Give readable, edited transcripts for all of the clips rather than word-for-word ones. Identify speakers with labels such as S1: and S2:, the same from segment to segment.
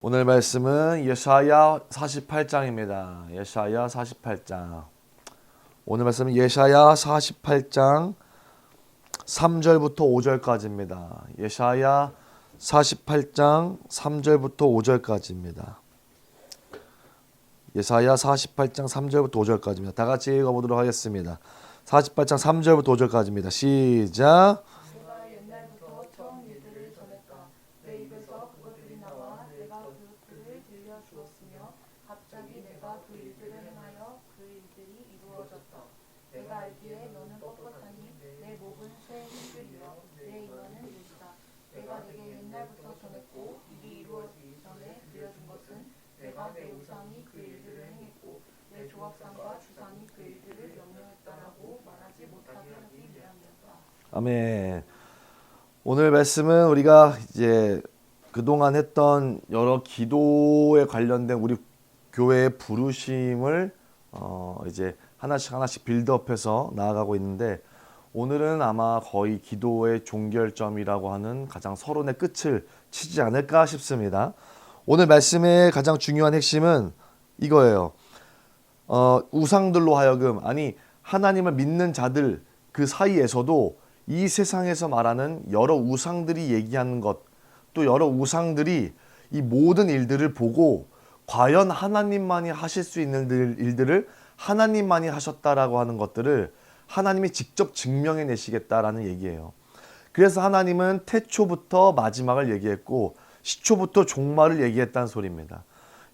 S1: 오늘 말씀은 예사야 48장입니다. 예사야 48장. 오늘 말씀은 예사야 48장 3절부터 5절까지입니다. 예사야 48장 3절부터 5절까지입니다. 예사야 48장 3절부터 5절까지입니다. 다 같이 읽어보도록 하겠습니다. 48장 3절부터 5절까지입니다. 시작.
S2: 내가 옛날부터 처음 일들을 전했다. 내 입에서 그것들이 나와 내가 그것들을 들려주었으며 갑자기 내가 그 일들을 행하여 그 일들이 이루어졌다. 내가 알기에 너는 뻣뻣하니 내 목은 새 힘줄이여 내 임하는 일이다. 내가 내게 옛날부터 전했고 일이 이루어지기 전에 들려준 것은 내가 내 우상이 그 일들을 행했고 내 조각상과 주상이 그 일들을 명령했다라고 말하지 못하게 하기 위함이었다.
S1: 아멘. 오늘 말씀은 우리가 이제 그동안 했던 여러 기도에 관련된 우리 교회의 부르심을 이제 하나씩 빌드업해서 나아가고 있는데, 오늘은 아마 거의 기도의 종결점이라고 하는 가장 서론의 끝을 치지 않을까 싶습니다. 오늘 말씀의 가장 중요한 핵심은 이거예요. 우상들로 하여금, 아니 하나님을 믿는 자들 그 사이에서도 이 세상에서 말하는 여러 우상들이 얘기하는 것, 또 여러 우상들이 이 모든 일들을 보고 과연 하나님만이 하실 수 있는 일들을 하나님만이 하셨다라고 하는 것들을 하나님이 직접 증명해 내시겠다라는 얘기예요. 그래서 하나님은 태초부터 마지막을 얘기했고 시초부터 종말을 얘기했다는 소리입니다.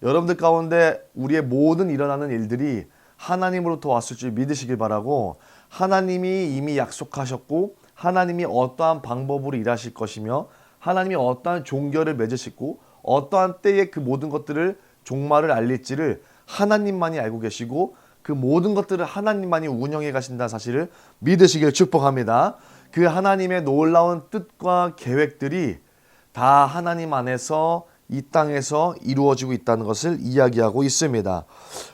S1: 여러분들 가운데 우리의 모든 일어나는 일들이 하나님으로부터 왔을 줄 믿으시길 바라고, 하나님이 이미 약속하셨고 하나님이 어떠한 방법으로 일하실 것이며 하나님이 어떠한 종결을 맺으시고 어떠한 때에 그 모든 것들을 종말을 알릴지를 하나님만이 알고 계시고 그 모든 것들을 하나님만이 운영해 가신다는 사실을 믿으시길 축복합니다. 그 하나님의 놀라운 뜻과 계획들이 다 하나님 안에서 이 땅에서 이루어지고 있다는 것을 이야기하고 있습니다.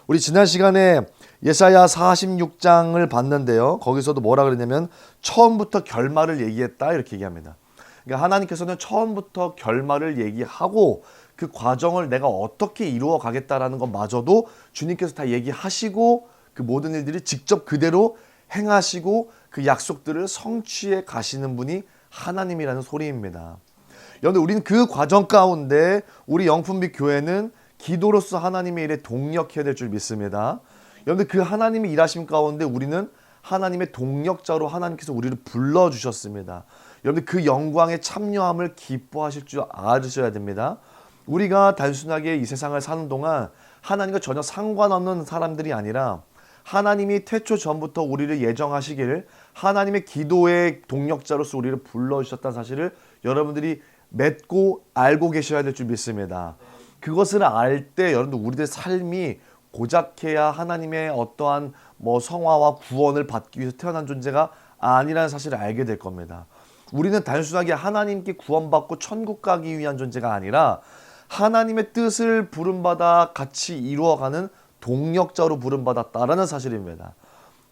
S1: 우리 지난 시간에 예사야 46장을 봤는데요. 거기서도 뭐라 그랬냐면 처음부터 결말을 얘기했다 이렇게 얘기합니다. 그러니까 하나님께서는 처음부터 결말을 얘기하고 그 과정을 내가 어떻게 이루어 가겠다라는 것마저도 주님께서 다 얘기하시고 그 모든 일들이 직접 그대로 행하시고 그 약속들을 성취해 가시는 분이 하나님이라는 소리입니다. 여러분, 우리는 그 과정 가운데 우리 영품빛 교회는 기도로서 하나님의 일에 동력해야 될 줄 믿습니다. 여러분들, 그 하나님의 일하심 가운데 우리는 하나님의 동력자로 하나님께서 우리를 불러주셨습니다. 여러분들, 그 영광에 참여함을 기뻐하실 줄 알으셔야 됩니다. 우리가 단순하게 이 세상을 사는 동안 하나님과 전혀 상관없는 사람들이 아니라 하나님이 태초 전부터 우리를 예정하시기를 하나님의 기도의 동력자로서 우리를 불러주셨다는 사실을 여러분들이 맺고 알고 계셔야 될 줄 믿습니다. 그것을 알 때 여러분들 우리들의 삶이 고작해야 하나님의 어떠한 성화와 구원을 받기 위해서 태어난 존재가 아니라는 사실을 알게 될 겁니다. 우리는 단순하게 하나님께 구원받고 천국 가기 위한 존재가 아니라 하나님의 뜻을 부름받아 같이 이루어가는 동력자로 부름받았다라는 사실입니다.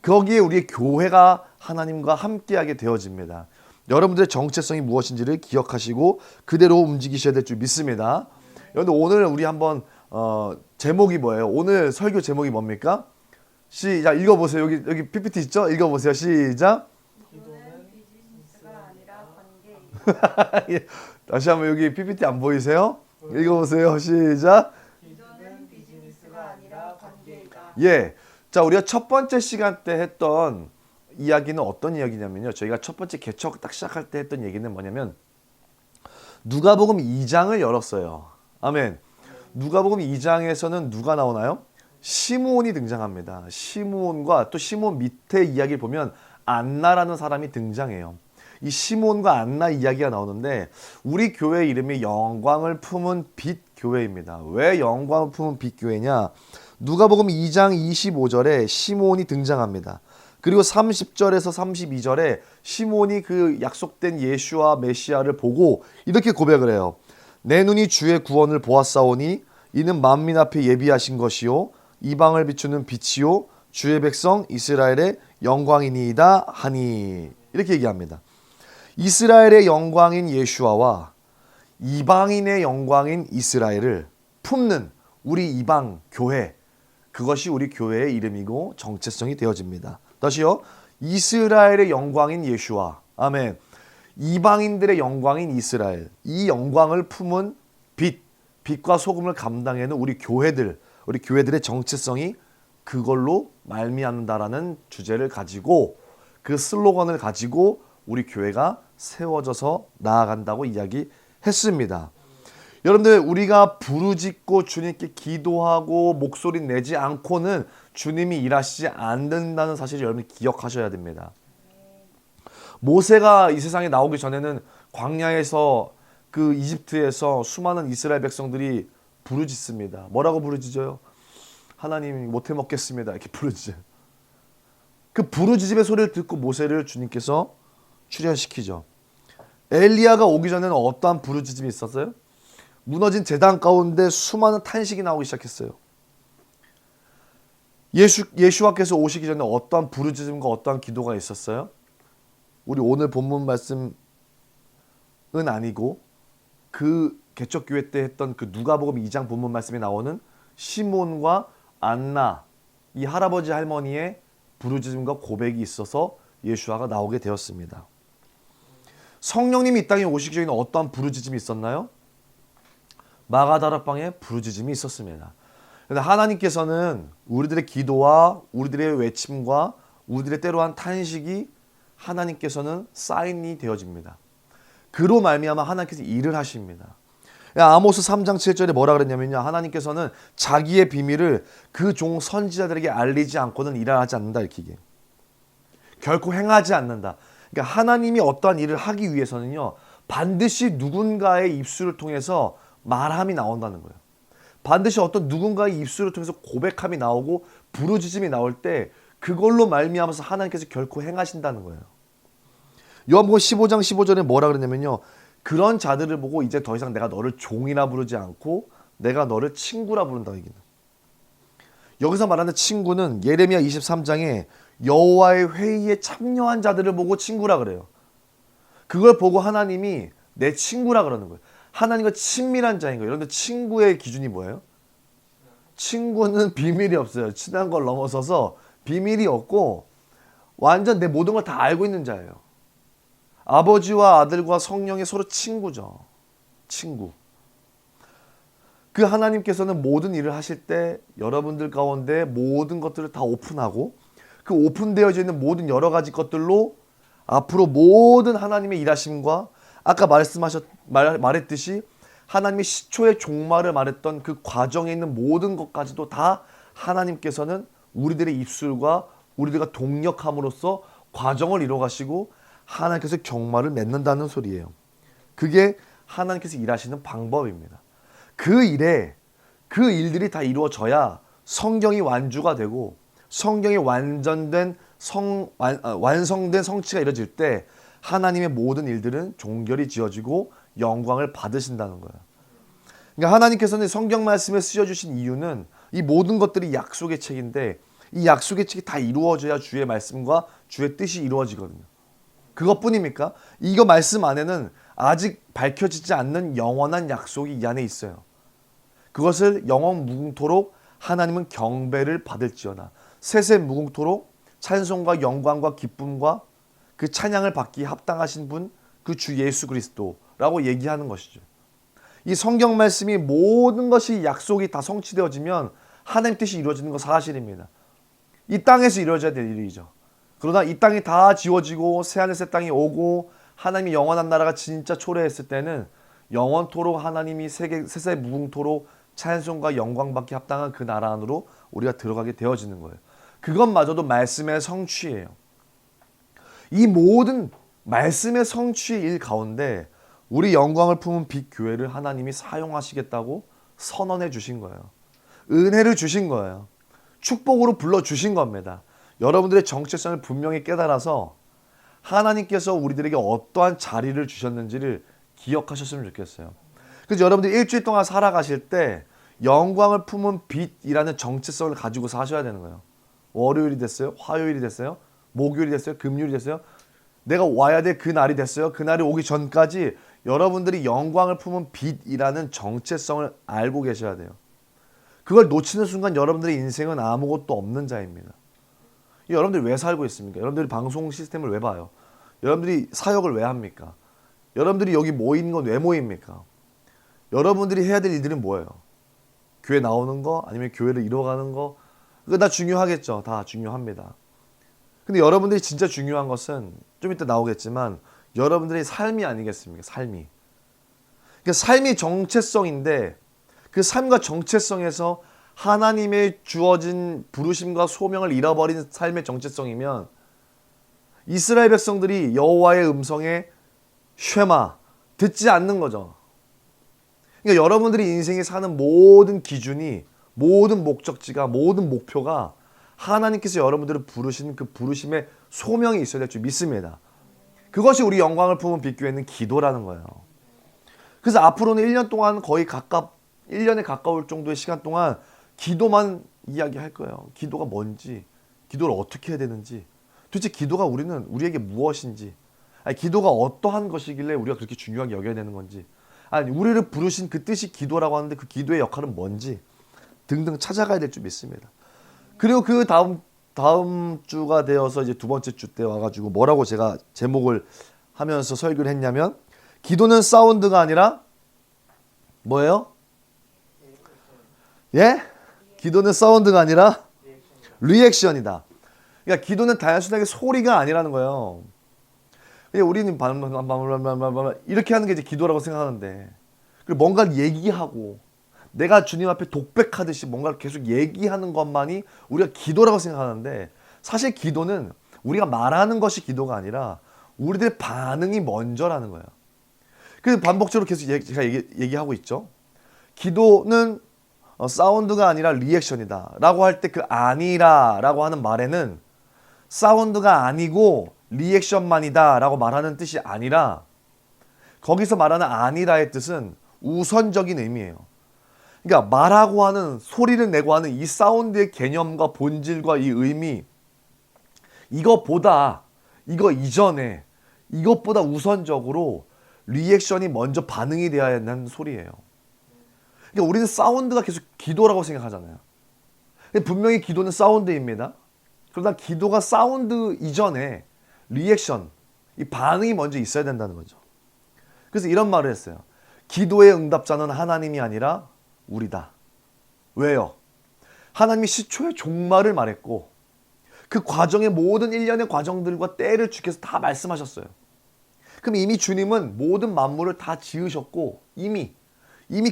S1: 거기에 우리의 교회가 하나님과 함께하게 되어집니다. 여러분들의 정체성이 무엇인지를 기억하시고 그대로 움직이셔야 될 줄 믿습니다. 여러분, 오늘 우리 한번 제목이 뭐예요? 오늘 설교 제목이 뭡니까? 시작, 읽어보세요. 여기 PPT 있죠? 읽어보세요. 시작.
S2: 기도는 비즈니스가 아니라 관계이다.
S1: 예. 다시 한번, 여기 PPT 안 보이세요? 읽어보세요. 시작.
S2: 기도는 비즈니스가 아니라 관계이다.
S1: 예. 자, 우리가 첫 번째 시간 때 했던 이야기는 어떤 이야기냐면요. 저희가 첫 번째 개척 딱 시작할 때 했던 얘기는 뭐냐면 누가복음 2장을 열었어요. 아멘. 누가복음 2장에서는 누가 나오나요? 시므온이 등장합니다. 시므온과 또 시므온 밑에 이야기를 보면 안나라는 사람이 등장해요. 이 시므온과 안나 이야기가 나오는데 우리 교회 이름이 영광을 품은 빛 교회입니다. 왜 영광을 품은 빛 교회냐? 누가복음 2장 25절에 시므온이 등장합니다. 그리고 30절에서 32절에 시므온이 그 약속된 예수와 메시아를 보고 이렇게 고백을 해요. 내 눈이 주의 구원을 보았사오니 이는 만민 앞에 예비하신 것이요 이방을 비추는 빛이요 주의 백성 이스라엘의 영광이니이다 하니, 이렇게 얘기합니다. 이스라엘의 영광인 예수아와 이방인의 영광인 이스라엘을 품는 우리 이방 교회, 그것이 우리 교회의 이름이고 정체성이 되어집니다. 다시요. 이스라엘의 영광인 예수와, 아멘. 이방인들의 영광인 이스라엘, 이 영광을 품은 빛과 소금을 감당하는 우리 교회들의 정체성이 그걸로 말미암는다라는 주제를 가지고, 그 슬로건을 가지고 우리 교회가 세워져서 나아간다고 이야기했습니다. 여러분들, 우리가 부르짖고 주님께 기도하고 목소리 내지 않고는 주님이 일하시지 않는다는 사실을 여러분이 기억하셔야 됩니다. 모세가 이 세상에 나오기 전에는 광야에서, 그 이집트에서 수많은 이스라엘 백성들이 부르짖습니다. 뭐라고 부르짖어요? 하나님이 못해 먹겠습니다. 이렇게 부르짖어요. 그 부르짖음의 소리를 듣고 모세를 주님께서 출현시키죠. 엘리야가 오기 전에는 어떠한 부르짖음이 있었어요? 무너진 제단 가운데 수많은 탄식이 나오기 시작했어요. 예수와께서 오시기 전에 어떠한 부르짖음과 어떠한 기도가 있었어요? 우리 오늘 본문 말씀은 아니고 그 개척교회 때 했던 그 누가복음 2장 본문 말씀에 나오는 시몬과 안나, 이 할아버지 할머니의 부르짖음과 고백이 있어서 예수와가 나오게 되었습니다. 성령님이 이 땅에 오시기 전에는 어떠한 부르짖음이 있었나요? 마가다락방에 부르짖음이 있었습니다. 그런데 하나님께서는 우리들의 기도와 우리들의 외침과 우리들의 때로한 탄식이 하나님께서는 사인이 되어집니다. 그로 말미암아 하나님께서 일을 하십니다. 아모스 3장 7절에 뭐라 그랬냐면요, 하나님께서는 자기의 비밀을 그 종 선지자들에게 알리지 않고는 일하지 않는다, 이렇게 얘기해요. 결코 행하지 않는다. 그러니까 하나님이 어떠한 일을 하기 위해서는요, 반드시 누군가의 입술을 통해서 말함이 나온다는 거예요. 반드시 어떤 누군가의 입술을 통해서 고백함이 나오고 부르짖음이 나올 때 그걸로 말미암아서 하나님께서 결코 행하신다는 거예요. 요한복음 15장 15절에 뭐라 그러냐면요, 그런 자들을 보고 이제 더 이상 내가 너를 종이라 부르지 않고 내가 너를 친구라 부른다, 얘기는. 여기서 말하는 친구는 예레미야 23장에 여호와의 회의에 참여한 자들을 보고 친구라 그래요. 그걸 보고 하나님이 내 친구라 그러는 거예요. 하나님과 친밀한 자인 거예요. 그런데 친구의 기준이 뭐예요? 친구는 비밀이 없어요. 친한 걸 넘어서서 비밀이 없고 완전 내 모든 걸 다 알고 있는 자예요. 아버지와 아들과 성령이 서로 친구죠. 친구. 그 하나님께서는 모든 일을 하실 때 여러분들 가운데 모든 것들을 다 오픈하고 그 오픈되어져 있는 모든 여러 가지 것들로 앞으로 모든 하나님의 일하심과 아까 말했듯이 하나님이 시초의 종말을 말했던 그 과정에 있는 모든 것까지도 다 하나님께서는 우리들의 입술과 우리들과 동력함으로써 과정을 이루어가시고 하나님께서 종말을 맺는다는 소리예요. 그게 하나님께서 일하시는 방법입니다. 그 일들이 다 이루어져야 성경이 완주가 되고 성경이 완성된 성취가 이루어질 때 하나님의 모든 일들은 종결이 지어지고 영광을 받으신다는 거예요. 그러니까 하나님께서는 성경 말씀에 쓰여주신 이유는 이 모든 것들이 약속의 책인데 이 약속의 책이 다 이루어져야 주의 말씀과 주의 뜻이 이루어지거든요. 그것뿐입니까? 이거 말씀 안에는 아직 밝혀지지 않는 영원한 약속이 이 안에 있어요. 그것을 영원 무궁토록 하나님은 경배를 받을지어다. 세세 무궁토록 찬송과 영광과 기쁨과 그 찬양을 받기 합당하신 분, 그 주 예수 그리스도라고 얘기하는 것이죠. 이 성경 말씀이 모든 것이 약속이 다 성취되어지면 하나님 뜻이 이루어지는 건 사실입니다. 이 땅에서 이루어져야 될 일이죠. 그러나 이 땅이 다 지워지고 새하늘 새 땅이 오고 하나님이 영원한 나라가 진짜 초래했을 때는 영원토록 하나님이 세세 무궁토록 찬송과 영광 받기 합당한 그 나라 안으로 우리가 들어가게 되어지는 거예요. 그것마저도 말씀의 성취예요. 이 모든 말씀의 성취의 일 가운데 우리 영광을 품은 빛 교회를 하나님이 사용하시겠다고 선언해 주신 거예요. 은혜를 주신 거예요. 축복으로 불러주신 겁니다. 여러분들의 정체성을 분명히 깨달아서 하나님께서 우리들에게 어떠한 자리를 주셨는지를 기억하셨으면 좋겠어요. 그래서 여러분들이 일주일 동안 살아가실 때 영광을 품은 빛이라는 정체성을 가지고 사셔야 되는 거예요. 월요일이 됐어요? 화요일이 됐어요? 목요일이 됐어요? 금요일이 됐어요? 내가 와야 될 그 날이 됐어요? 그 날이 오기 전까지 여러분들이 영광을 품은 빛이라는 정체성을 알고 계셔야 돼요. 그걸 놓치는 순간 여러분들의 인생은 아무것도 없는 자입니다. 여러분들이 왜 살고 있습니까? 여러분들이 방송 시스템을 왜 봐요? 여러분들이 사역을 왜 합니까? 여러분들이 여기 모이는 건 왜 모입니까? 여러분들이 해야 될 일들은 뭐예요? 교회 나오는 거 아니면 교회를 이뤄가는 거 그거 다 중요하겠죠. 다 중요합니다. 근데 여러분들이 진짜 중요한 것은 좀 이따 나오겠지만 여러분들의 삶이 아니겠습니까? 삶이. 그러니까 삶이 정체성인데 그 삶과 정체성에서 하나님의 주어진 부르심과 소명을 잃어버린 삶의 정체성이면 이스라엘 백성들이 여호와의 음성에 쉐마 듣지 않는 거죠. 그러니까 여러분들이 인생에 사는 모든 기준이 모든 목적지가 모든 목표가 하나님께서 여러분들을 부르시는 그 부르심의 소명이 있어야 될 줄 믿습니다. 그것이 우리 영광을 품은 빛교회는 기도라는 거예요. 그래서 앞으로는 1년 동안 거의 1년에 가까울 정도의 시간 동안 기도만 이야기할 거예요. 기도가 뭔지, 기도를 어떻게 해야 되는지, 도대체 기도가 우리에게 무엇인지, 아니, 기도가 어떠한 것이길래 우리가 그렇게 중요하게 여겨야 되는 건지, 아니, 우리를 부르신 그 뜻이 기도라고 하는데 그 기도의 역할은 뭔지 등등 찾아가야 될 줄 믿습니다. 그리고 그 다음 주가 되어서 이제 두 번째 주 때 와가지고 뭐라고 제가 제목을 하면서 설교를 했냐면 기도는 사운드가 아니라 뭐예요? 예? 기도는 사운드가 아니라 리액션이다. 그러니까 기도는 단순하게 소리가 아니라는 거예요. 우리는 이렇게 하는 게 이제 기도라고 생각하는데 그리고 뭔가를 얘기하고 내가 주님 앞에 독백하듯이 뭔가를 계속 얘기하는 것만이 우리가 기도라고 생각하는데 사실 기도는 우리가 말하는 것이 기도가 아니라 우리들의 반응이 먼저라는 거예요. 그래서 반복적으로 계속 제가 얘기하고 있죠. 기도는 사운드가 아니라 리액션이다 라고 할 때 그 아니라 라고 하는 말에는 사운드가 아니고 리액션만이다 라고 말하는 뜻이 아니라 거기서 말하는 아니라의 뜻은 우선적인 의미예요. 그러니까 말하고 하는 소리를 내고 하는 이 사운드의 개념과 본질과 이 의미 이것보다 이거 이전에 이것보다 우선적으로 리액션이 먼저 반응이 되어야 한다는 소리예요. 그러니까 우리는 사운드가 계속 기도라고 생각하잖아요. 분명히 기도는 사운드입니다. 그러나 기도가 사운드 이전에 리액션, 이 반응이 먼저 있어야 된다는 거죠. 그래서 이런 말을 했어요. 기도의 응답자는 하나님이 아니라 우리다. 왜요? 하나님이 시초의 종말을 말했고 그 과정의 모든 일련의 과정들과 때를 주께서 다 말씀하셨어요. 그럼 이미 주님은 모든 만물을 다 지으셨고 이미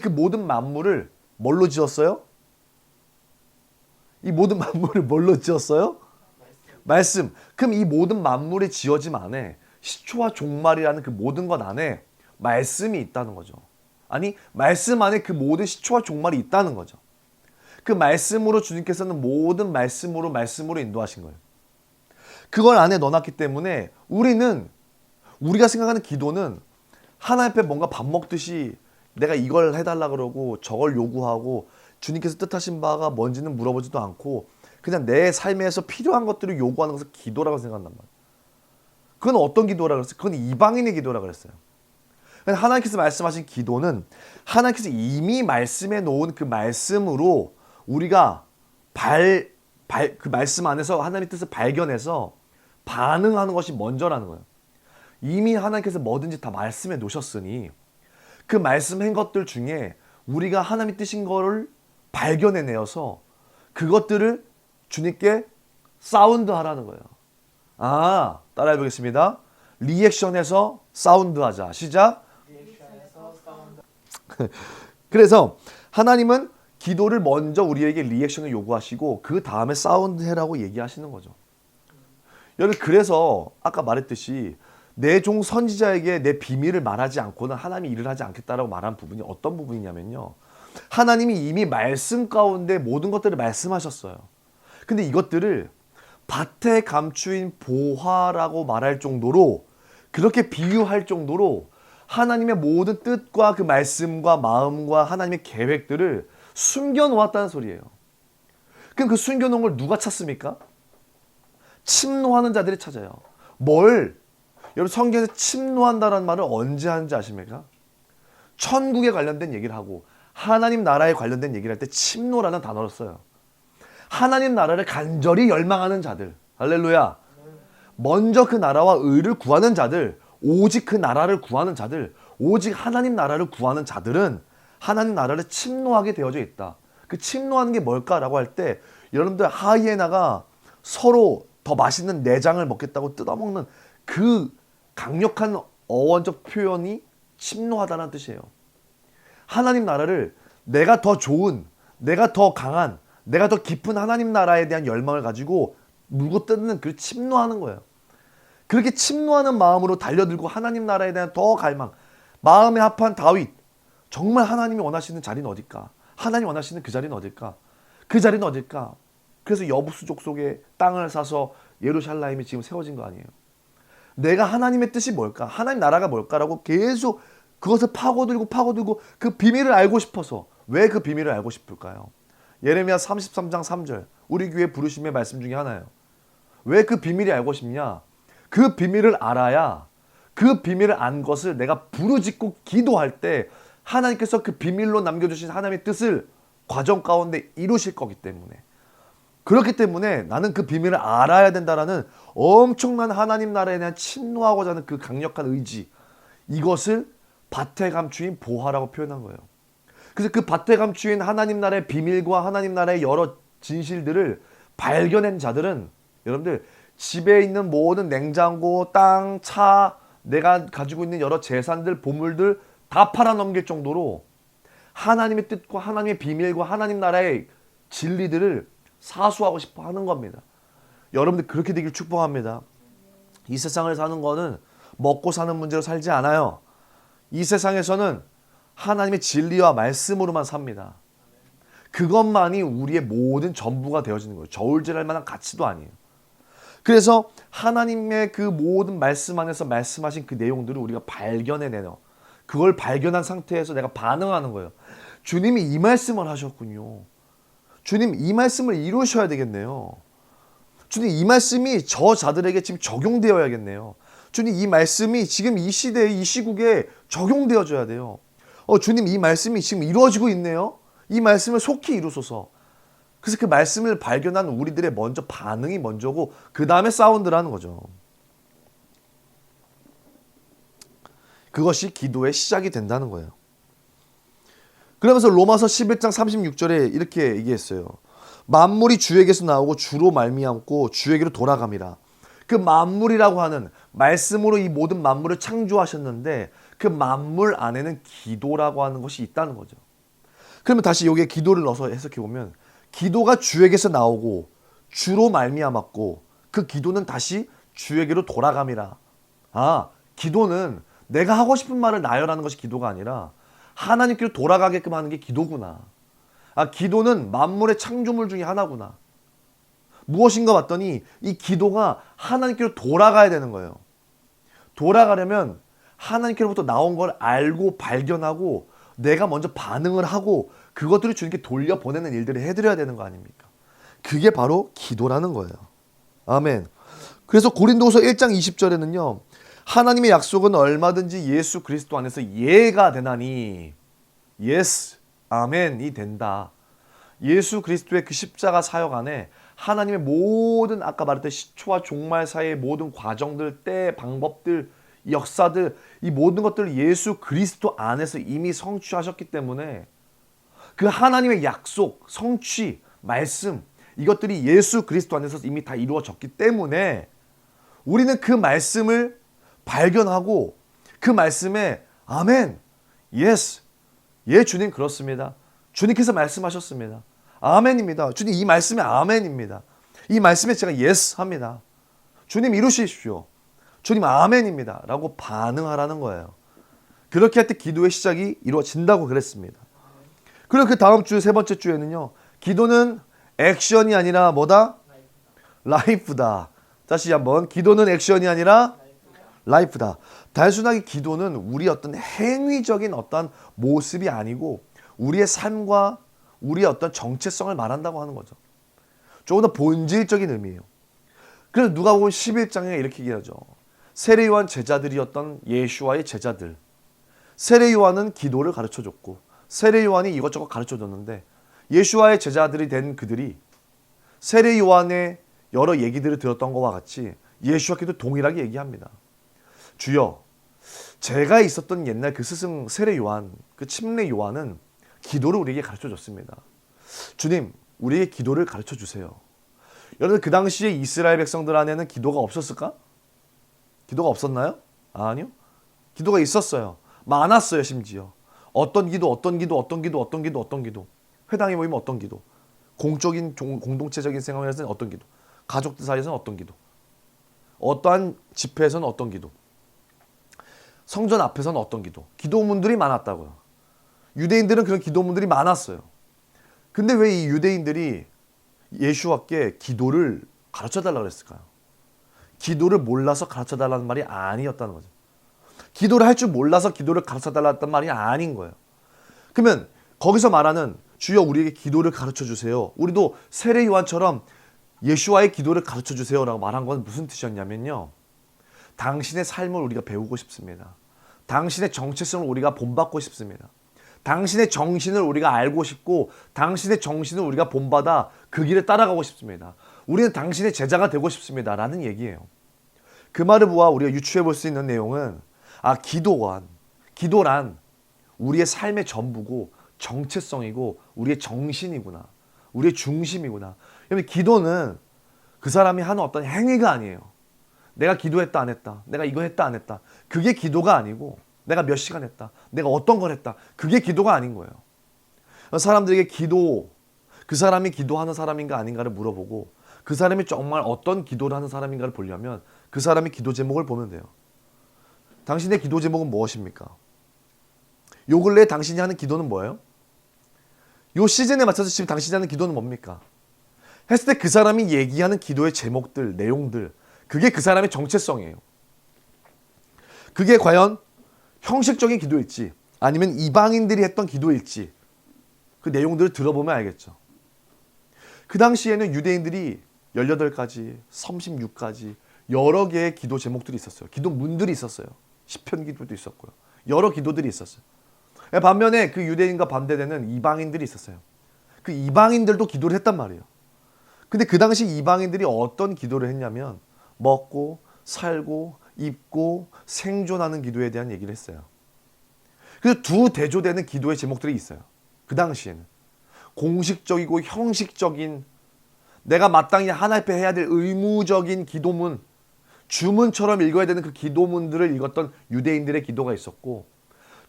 S1: 그 모든 만물을 뭘로 지었어요? 이 모든 만물을 뭘로 지었어요? 말씀. 그럼 이 모든 만물의 지어짐 안에 시초와 종말이라는 그 모든 것 안에 말씀이 있다는 거죠. 아니 말씀 안에 그 모든 시초와 종말이 있다는 거죠. 그 말씀으로 주님께서는 모든 말씀으로 인도하신 거예요. 그걸 안에 넣어놨기 때문에 우리가 생각하는 기도는 하나님 앞에 뭔가 밥 먹듯이 내가 이걸 해달라 그러고 저걸 요구하고 주님께서 뜻하신 바가 뭔지는 물어보지도 않고 그냥 내 삶에서 필요한 것들을 요구하는 것을 기도라고 생각한단 말이에요. 그건 어떤 기도라고 그랬어요? 그건 이방인의 기도라고 그랬어요. 하나님께서 말씀하신 기도는 하나님께서 이미 말씀해 놓은 그 말씀으로 우리가 그 말씀 안에서 하나님의 뜻을 발견해서 반응하는 것이 먼저라는 거예요. 이미 하나님께서 뭐든지 다 말씀해 놓으셨으니 그 말씀한 것들 중에 우리가 하나님의 뜻인 거를 발견해내어서 그것들을 주님께 사운드 하라는 거예요. 따라해 보겠습니다. 리액션에서 사운드 하자. 시작. 그래서 하나님은 기도를 먼저 우리에게 리액션을 요구하시고 그 다음에 사운드 해라고 얘기하시는 거죠. 여러분 그래서 아까 말했듯이 내 종 선지자에게 내 비밀을 말하지 않고는 하나님이 일을 하지 않겠다라고 말한 부분이 어떤 부분이냐면요. 하나님이 이미 말씀 가운데 모든 것들을 말씀하셨어요. 근데 이것들을 밭에 감추인 보화라고 말할 정도로 그렇게 비유할 정도로 하나님의 모든 뜻과 그 말씀과 마음과 하나님의 계획들을 숨겨놓았다는 소리예요. 그럼 그 숨겨놓은 걸 누가 찾습니까? 침노하는 자들이 찾아요. 여러분 성경에서 침노한다라는 말을 언제 하는지 아십니까? 천국에 관련된 얘기를 하고 하나님 나라에 관련된 얘기를 할 때 침노라는 단어를 써요. 하나님 나라를 간절히 열망하는 자들, 할렐루야. 먼저 그 나라와 의를 구하는 자들, 오직 그 나라를 구하는 자들, 오직 하나님 나라를 구하는 자들은 하나님 나라를 침노하게 되어져 있다. 그 침노하는 게 뭘까라고 할 때 여러분들 하이에나가 서로 더 맛있는 내장을 먹겠다고 뜯어먹는 그 강력한 어원적 표현이 침노하다는 뜻이에요. 하나님 나라를 내가 더 좋은, 내가 더 강한, 내가 더 깊은 하나님 나라에 대한 열망을 가지고 물고 뜯는 그 침노하는 거예요. 그렇게 침노하는 마음으로 달려들고 하나님 나라에 대한 더 갈망, 마음에 합한 다윗, 정말 하나님이 원하시는 자리는 어딜까? 하나님이 원하시는 그 자리는 어딜까? 그 자리는 어딜까? 그래서 여부수족 속에 땅을 사서 예루살렘이 지금 세워진 거 아니에요. 내가 하나님의 뜻이 뭘까? 하나님 나라가 뭘까라고 계속 그것을 파고들고 그 비밀을 알고 싶어서. 왜 그 비밀을 알고 싶을까요? 예레미야 33장 3절 우리 교회 부르심의 말씀 중에 하나예요. 왜 그 비밀이 알고 싶냐? 그 비밀을 알아야 그 비밀을 안 것을 내가 부르짖고 기도할 때 하나님께서 그 비밀로 남겨주신 하나님의 뜻을 과정 가운데 이루실 거기 때문에. 그렇기 때문에 나는 그 비밀을 알아야 된다라는 엄청난 하나님 나라에 대한 침노하고자 하는 그 강력한 의지, 이것을 밭에 감추인 보화라고 표현한 거예요. 그래서 그 밭에 감추인 하나님 나라의 비밀과 하나님 나라의 여러 진실들을 발견한 자들은 여러분들 집에 있는 모든 냉장고, 땅, 차, 내가 가지고 있는 여러 재산들, 보물들 다 팔아넘길 정도로 하나님의 뜻과 하나님의 비밀과 하나님 나라의 진리들을 사수하고 싶어 하는 겁니다. 여러분들 그렇게 되길 축복합니다. 이 세상을 사는 거는 먹고 사는 문제로 살지 않아요. 이 세상에서는 하나님의 진리와 말씀으로만 삽니다. 그것만이 우리의 모든 전부가 되어지는 거예요. 저울질할 만한 가치도 아니에요. 그래서 하나님의 그 모든 말씀 안에서 말씀하신 그 내용들을 우리가 발견해내요. 그걸 발견한 상태에서 내가 반응하는 거예요. 주님이 이 말씀을 하셨군요. 주님 이 말씀을 이루셔야 되겠네요. 주님 이 말씀이 저 자들에게 지금 적용되어야겠네요. 주님 이 말씀이 지금 이 시대에 이 시국에 적용되어져야 돼요. 주님 이 말씀이 지금 이루어지고 있네요. 이 말씀을 속히 이루소서. 그래서 그 말씀을 발견한 우리들의 먼저 반응이 먼저고 그 다음에 사운드라는 거죠. 그것이 기도의 시작이 된다는 거예요. 그러면서 로마서 11장 36절에 이렇게 얘기했어요. 만물이 주에게서 나오고 주로 말미암고 주에게로 돌아갑니다. 그 만물이라고 하는 말씀으로 이 모든 만물을 창조하셨는데 그 만물 안에는 기도라고 하는 것이 있다는 거죠. 그러면 다시 여기에 기도를 넣어서 해석해 보면 기도가 주에게서 나오고 주로 말미암았고 그 기도는 다시 주에게로 돌아감이라. 기도는 내가 하고 싶은 말을 나열하는 것이 기도가 아니라 하나님께로 돌아가게끔 하는 게 기도구나. 기도는 만물의 창조물 중에 하나구나. 무엇인가 봤더니 이 기도가 하나님께로 돌아가야 되는 거예요. 돌아가려면 하나님께로부터 나온 걸 알고 발견하고 내가 먼저 반응을 하고 그것들을 주님께 돌려보내는 일들을 해드려야 되는 거 아닙니까? 그게 바로 기도라는 거예요. 아멘. 그래서 고린도후서 1장 20절에는요. 하나님의 약속은 얼마든지 예수 그리스도 안에서 예가 되나니 예스, 아멘이 된다. 예수 그리스도의 그 십자가 사역 안에 하나님의 모든 아까 말했던 시초와 종말 사이의 모든 과정들, 때, 방법들, 역사들 이 모든 것들을 예수 그리스도 안에서 이미 성취하셨기 때문에 그 하나님의 약속, 성취, 말씀 이것들이 예수 그리스도 안에서 이미 다 이루어졌기 때문에 우리는 그 말씀을 발견하고 그 말씀에 아멘, 예스, 예 주님 그렇습니다. 주님께서 말씀하셨습니다. 아멘입니다. 주님 이 말씀에 아멘입니다. 이 말씀에 제가 예스 합니다. 주님 이루십시오. 주님 아멘입니다. 라고 반응하라는 거예요. 그렇게 할 때 기도의 시작이 이루어진다고 그랬습니다. 그리고 그 다음 주 세 번째 주에는요. 기도는 액션이 아니라 뭐다? 라이프다. 다시 한번 기도는 액션이 아니라 라이프다. 단순하게 기도는 우리 어떤 행위적인 어떤 모습이 아니고 우리의 삶과 우리의 어떤 정체성을 말한다고 하는 거죠. 조금 더 본질적인 의미예요. 그래서 누가복음 11장에 이렇게 얘기하죠. 세례 요한 제자들이었던 예수와의 제자들. 세례 요한은 기도를 가르쳐줬고 세례 요한이 이것저것 가르쳐줬는데 예수와의 제자들이 된 그들이 세례 요한의 여러 얘기들을 들었던 것과 같이 예수와께도 동일하게 얘기합니다. 주여, 제가 있었던 옛날 그 스승 세례 요한, 그 침례 요한은 기도를 우리에게 가르쳐줬습니다. 주님, 우리에게 기도를 가르쳐주세요. 여러분, 그 당시에 이스라엘 백성들 안에는 기도가 없었을까? 기도가 없었나요? 아니요. 기도가 있었어요. 많았어요, 심지어. 어떤 기도. 회당에 모이면 어떤 기도. 공적인 공동체적인 생활에서는 어떤 기도. 가족들 사이에서는 어떤 기도. 어떠한 집회에서는 어떤 기도. 성전 앞에서는 어떤 기도. 기도문들이 많았다고요. 유대인들은 그런 기도문들이 많았어요. 근데 왜 이 유대인들이 예수와께 기도를 가르쳐달라고 그랬을까요? 기도를 몰라서 가르쳐달라는 말이 아니었다는 거죠. 기도를 할 줄 몰라서 기도를 가르쳐달라는 말이 아닌 거예요. 그러면 거기서 말하는 주여 우리에게 기도를 가르쳐주세요. 우리도 세례 요한처럼 예수와의 기도를 가르쳐주세요 라고 말한 건 무슨 뜻이었냐면요. 당신의 삶을 우리가 배우고 싶습니다. 당신의 정체성을 우리가 본받고 싶습니다. 당신의 정신을 우리가 알고 싶고 당신의 정신을 우리가 본받아 그 길에 따라가고 싶습니다. 우리는 당신의 제자가 되고 싶습니다 라는 얘기예요. 그 말을 보아 우리가 유추해 볼 수 있는 내용은 기도란 우리의 삶의 전부고 정체성이고 우리의 정신이구나. 우리의 중심이구나. 여러분, 기도는 그 사람이 하는 어떤 행위가 아니에요. 내가 기도했다 안 했다. 내가 이거 했다 안 했다. 그게 기도가 아니고 내가 몇 시간 했다. 내가 어떤 걸 했다. 그게 기도가 아닌 거예요. 사람들에게 그 사람이 기도하는 사람인가 아닌가를 물어보고 그 사람이 정말 어떤 기도를 하는 사람인가를 보려면 그 사람의 기도 제목을 보면 돼요. 당신의 기도 제목은 무엇입니까? 요 근래에 당신이 하는 기도는 뭐예요? 요 시즌에 맞춰서 지금 당신이 하는 기도는 뭡니까? 했을 때 그 사람이 얘기하는 기도의 제목들, 내용들, 그게 그 사람의 정체성이에요. 그게 과연 형식적인 기도일지 아니면 이방인들이 했던 기도일지 그 내용들을 들어보면 알겠죠. 그 당시에는 유대인들이 18가지, 36가지 여러 개의 기도 제목들이 있었어요. 기도문들이 있었어요. 시편 기도도 있었고요. 여러 기도들이 있었어요. 반면에 그 유대인과 반대되는 이방인들이 있었어요. 그 이방인들도 기도를 했단 말이에요. 근데 그 당시 이방인들이 어떤 기도를 했냐면 먹고 살고 입고 생존하는 기도에 대한 얘기를 했어요. 그래서 두 대조되는 기도의 제목들이 있어요. 그 당시에는 공식적이고 형식적인 내가 마땅히 하나님 앞에 해야 될 의무적인 기도문, 주문처럼 읽어야 되는 그 기도문들을 읽었던 유대인들의 기도가 있었고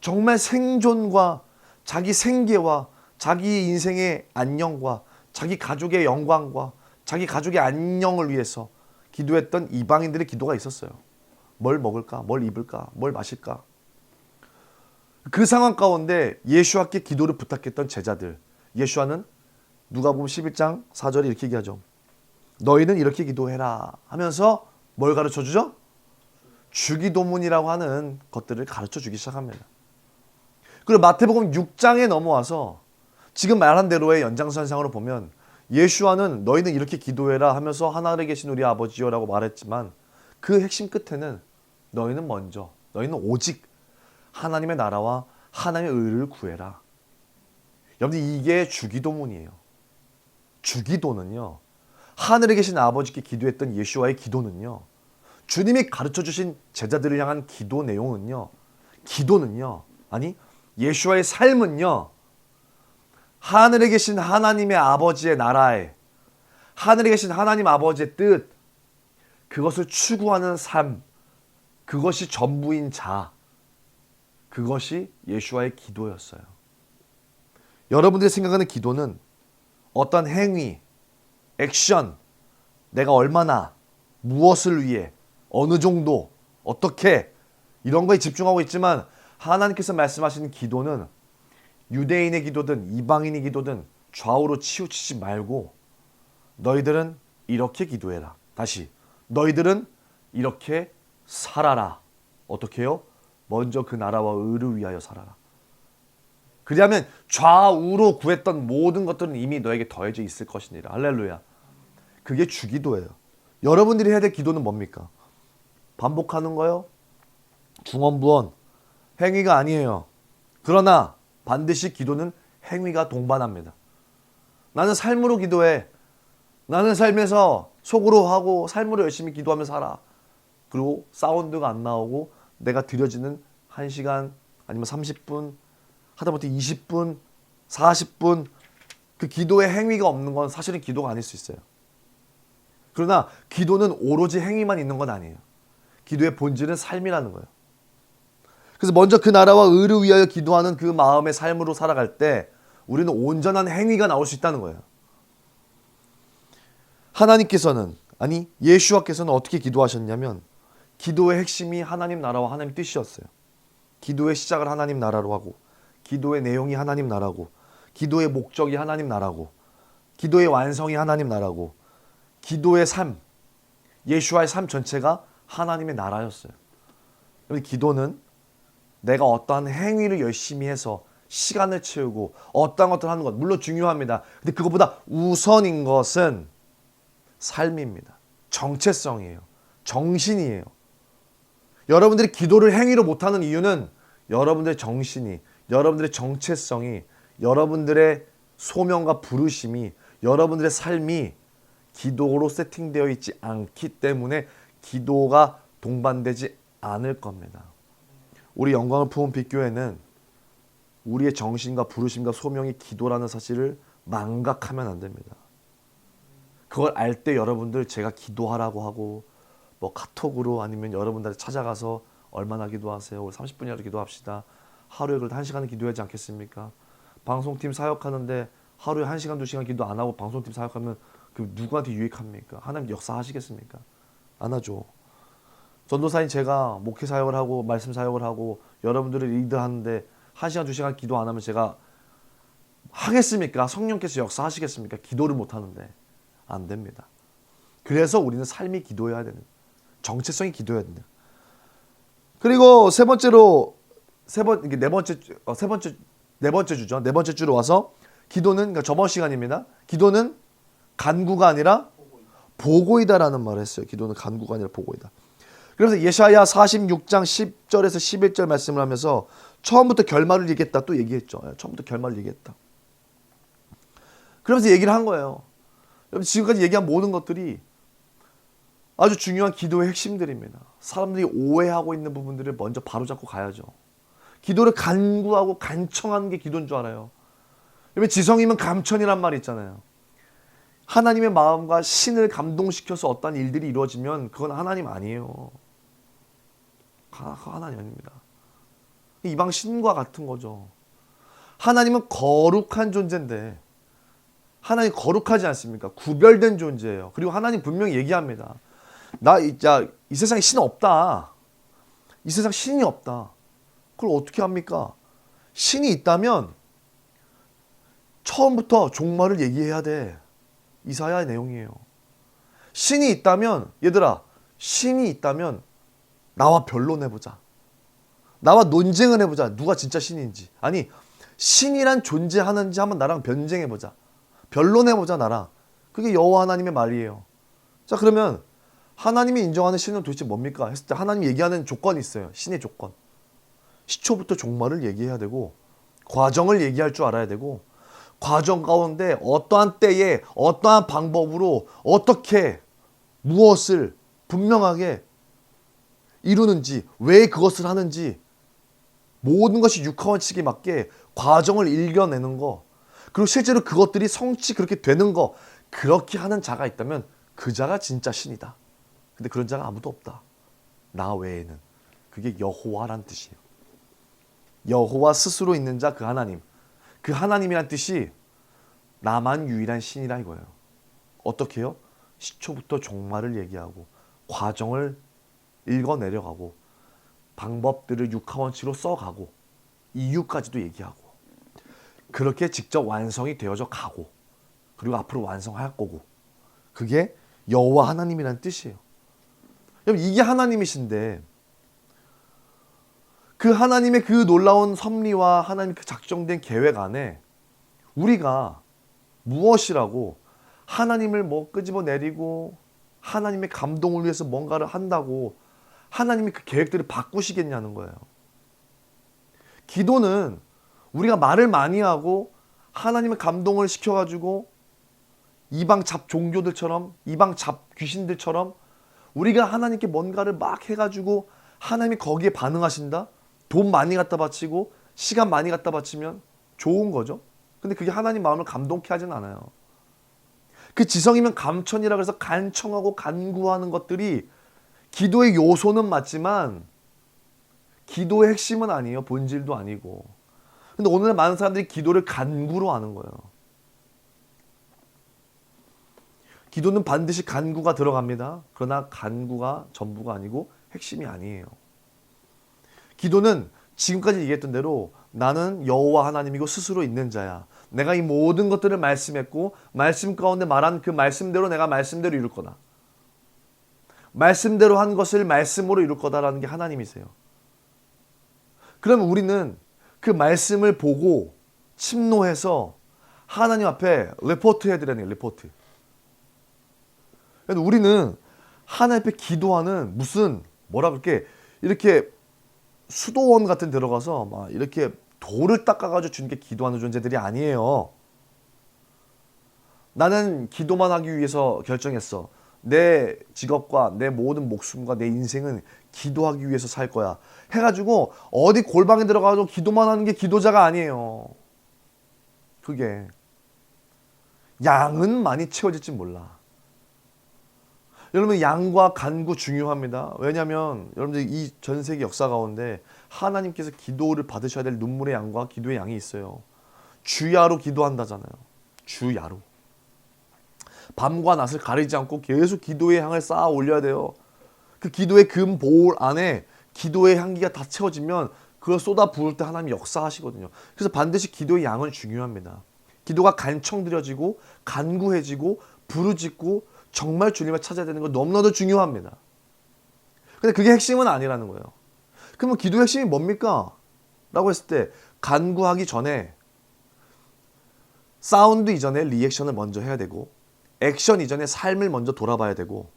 S1: 정말 생존과 자기 생계와 자기 인생의 안녕과 자기 가족의 영광과 자기 가족의 안녕을 위해서 기도했던 이방인들의 기도가 있었어요. 뭘 먹을까? 뭘 입을까? 뭘 마실까? 그 상황 가운데 예수와께 기도를 부탁했던 제자들. 예수와는 누가복음 11장 4절에 이렇게 얘기하죠. 너희는 이렇게 기도해라 하면서 뭘 가르쳐주죠? 주기도문이라고 하는 것들을 가르쳐주기 시작합니다. 그리고 마태복음 6장에 넘어와서 지금 말한 대로의 연장선상으로 보면 예수와는 너희는 이렇게 기도해라 하면서 하늘에 계신 우리 아버지요 라고 말했지만 그 핵심 끝에는 너희는 오직 하나님의 나라와 하나님의 의를 구해라. 여러분, 이게 주기도문이에요. 주기도는요, 하늘에 계신 아버지께 기도했던 예수와의 기도는요, 주님이 가르쳐주신 제자들을 향한 기도 내용은요, 예수와의 삶은요, 하늘에 계신 하나님의 아버지의 나라에, 하늘에 계신 하나님 아버지의 뜻, 그것을 추구하는 삶, 그것이 전부인 자, 그것이 예수와의 기도였어요. 여러분들이 생각하는 기도는 어떤 행위, 액션, 내가 얼마나, 무엇을 위해, 어느 정도, 어떻게 이런 거에 집중하고 있지만 하나님께서 말씀하시는 기도는 유대인의 기도든 이방인의 기도든 좌우로 치우치지 말고 너희들은 이렇게 기도해라. 다시 너희들은 이렇게 살아라. 어떻게 해요? 먼저 그 나라와 의를 위하여 살아라. 그리하면 좌우로 구했던 모든 것들은 이미 너에게 더해져 있을 것이니라. 할렐루야. 그게 주기도예요. 여러분들이 해야 될 기도는 뭡니까? 반복하는 거요? 중언부언 행위가 아니에요. 그러나 반드시 기도는 행위가 동반합니다. 나는 삶으로 기도해. 나는 삶에서 속으로 하고 삶으로 열심히 기도하면서 살아. 그리고 사운드가 안 나오고 내가 드려지는 1시간 아니면 30분 하다못해 20분 40분 그 기도의 행위가 없는 건 사실은 기도가 아닐 수 있어요. 그러나 기도는 오로지 행위만 있는 건 아니에요. 기도의 본질은 삶이라는 거예요. 그래서 먼저 그 나라와 의를 위하여 기도하는 그 마음의 삶으로 살아갈 때 우리는 온전한 행위가 나올 수 있다는 거예요. 하나님께서는 아니 예수와께서는 어떻게 기도하셨냐면 기도의 핵심이 하나님 나라와 하나님 뜻이었어요. 기도의 시작을 하나님 나라로 하고 기도의 내용이 하나님 나라고 기도의 목적이 하나님 나라고 기도의 완성이 하나님 나라고 기도의 삶, 예수와의 삶 전체가 하나님의 나라였어요. 기도는 내가 어떠한 행위를 열심히 해서 시간을 채우고 어떠한 것들을 하는 것 물론 중요합니다. 근데 그것보다 우선인 것은 삶입니다. 정체성이에요. 정신이에요. 여러분들이 기도를 행위로 못하는 이유는 여러분들의 정신이, 여러분들의 정체성이, 여러분들의 소명과 부르심이, 여러분들의 삶이 기도로 세팅되어 있지 않기 때문에 기도가 동반되지 않을 겁니다. 우리 영광을 품은 빛교회는 우리의 정신과 부르심과 소명이 기도라는 사실을 망각하면 안 됩니다. 그걸 알 때 여러분들 제가 기도하라고 하고 뭐 카톡으로 아니면 여러분들 찾아가서 얼마나 기도하세요? 우리 30분이라도 기도합시다. 하루에 그래도 1시간은 기도하지 않겠습니까? 방송팀 사역하는데 하루에 1시간, 2시간 기도 안 하고 방송팀 사역하면 그 누구한테 유익합니까? 하나님 역사하시겠습니까? 안 하죠. 전도사인 제가 목회 사역을 하고 말씀 사역을 하고 여러분들을 리드하는데 1시간, 2시간 기도 안 하면 제가 하겠습니까? 성령께서 역사하시겠습니까? 기도를 못 하는데 안 됩니다. 그래서 우리는 삶이 기도해야 되는 정체성이 기도해야 된다. 그리고 네 번째 주죠. 네 번째 주로 와서 기도는 그러니까 저번 시간입니다. 기도는 간구가 아니라 보고이다라는 말을 했어요. 기도는 간구가 아니라 보고이다. 그래서 예사야 46장 10절에서 11절 말씀을 하면서 처음부터 결말을 얘기했다 또 얘기했죠. 처음부터 결말을 얘기했다. 그러면서 얘기를 한 거예요. 여러분 지금까지 얘기한 모든 것들이 아주 중요한 기도의 핵심들입니다. 사람들이 오해하고 있는 부분들을 먼저 바로잡고 가야죠. 기도를 간구하고 간청하는 게 기도인 줄 알아요. 여러분 지성이면 감천이란 말이 있잖아요. 하나님의 마음과 신을 감동시켜서 어떤 일들이 이루어지면 그건 하나님 아니에요. 하나님 아닙니다. 이방 신과 같은 거죠. 하나님은 거룩한 존재인데 하나님 거룩하지 않습니까? 구별된 존재예요. 그리고 하나님 분명히 얘기합니다. 이 세상에 신 없다. 이 세상 신이 없다. 그걸 어떻게 합니까? 신이 있다면 처음부터 종말을 얘기해야 돼. 이사야의 내용이에요. 신이 있다면 얘들아 신이 있다면 나와 변론해보자. 나와 논쟁을 해보자. 누가 진짜 신인지. 아니 신이란 존재하는지 한번 나랑 변쟁해보자. 변론해보자 나랑. 그게 여호와 하나님의 말이에요. 자 그러면 하나님이 인정하는 신은 도대체 뭡니까? 했을 때 하나님이 얘기하는 조건이 있어요. 신의 조건. 시초부터 종말을 얘기해야 되고 과정을 얘기할 줄 알아야 되고 과정 가운데 어떠한 때에 어떠한 방법으로 어떻게 무엇을 분명하게 이루는지 왜 그것을 하는지 모든 것이 육하원칙에 맞게 과정을 읽어내는 거 그리고 실제로 그것들이 성취 그렇게 되는 거 그렇게 하는 자가 있다면 그 자가 진짜 신이다. 근데 그런 자가 아무도 없다. 나 외에는. 그게 여호와란 뜻이에요. 여호와 스스로 있는 자 그 하나님. 그 하나님이란 뜻이 나만 유일한 신이라 이거예요. 어떻게 해요? 시초부터 종말을 얘기하고 과정을 읽어내려가고 방법들을 육하원칙으로 써가고 이유까지도 얘기하고 그렇게 직접 완성이 되어져 가고 그리고 앞으로 완성할 거고 그게 여호와 하나님이란 뜻이에요. 여러분 이게 하나님이신데 그 하나님의 그 놀라운 섭리와 하나님 그 작정된 계획 안에 우리가 무엇이라고 하나님을 끄집어 내리고 하나님의 감동을 위해서 뭔가를 한다고 하나님이 그 계획들을 바꾸시겠냐는 거예요. 기도는 우리가 말을 많이 하고 하나님의 감동을 시켜가지고 이방 잡 종교들처럼, 이방 잡 귀신들처럼 우리가 하나님께 뭔가를 막 해가지고 하나님이 거기에 반응하신다? 돈 많이 갖다 바치고 시간 많이 갖다 바치면 좋은 거죠. 근데 그게 하나님 마음을 감동케 하진 않아요. 그 지성이면 감천이라 해서 간청하고 간구하는 것들이 기도의 요소는 맞지만 기도의 핵심은 아니에요. 본질도 아니고. 근데 오늘날 많은 사람들이 기도를 간구로 하는 거예요. 기도는 반드시 간구가 들어갑니다. 그러나 간구가 전부가 아니고 핵심이 아니에요. 기도는 지금까지 얘기했던 대로 나는 여호와 하나님이고 스스로 있는 자야. 내가 이 모든 것들을 말씀했고 말씀 가운데 말한 그 말씀대로 내가 말씀대로 이룰 거다. 말씀대로 한 것을 말씀으로 이룰 거다라는 게 하나님이세요. 그러면 우리는 그 말씀을 보고 침노해서 하나님 앞에 리포트 해드리는 거예요. 리포트. 우리는 하나님 앞에 기도하는 무슨 뭐라 그럴게 이렇게 수도원 같은 데 들어가서 막 이렇게 돌을 닦아가지고 주님께 기도하는 존재들이 아니에요. 나는 기도만 하기 위해서 결정했어. 내 직업과 내 모든 목숨과 내 인생은 기도하기 위해서 살 거야. 해가지고 어디 골방에 들어가서 기도만 하는 게 기도자가 아니에요. 그게 양은 많이 채워질지 몰라. 여러분 양과 간구 중요합니다. 왜냐하면 여러분들 이 전 세계 역사 가운데 하나님께서 기도를 받으셔야 될 눈물의 양과 기도의 양이 있어요. 주야로 기도한다잖아요. 주야로. 밤과 낮을 가리지 않고 계속 기도의 향을 쌓아 올려야 돼요. 그 기도의 금 보울 안에 기도의 향기가 다 채워지면 그걸 쏟아 부을 때 하나님이 역사하시거든요. 그래서 반드시 기도의 양은 중요합니다. 기도가 간청드려지고 간구해지고 부르짖고 정말 주님을 찾아야 되는 건 너무나도 중요합니다. 근데 그게 핵심은 아니라는 거예요. 그러면 기도의 핵심이 뭡니까? 라고 했을 때 간구하기 전에 사운드 이전에 리액션을 먼저 해야 되고 액션 이전에 삶을 먼저 돌아봐야 되고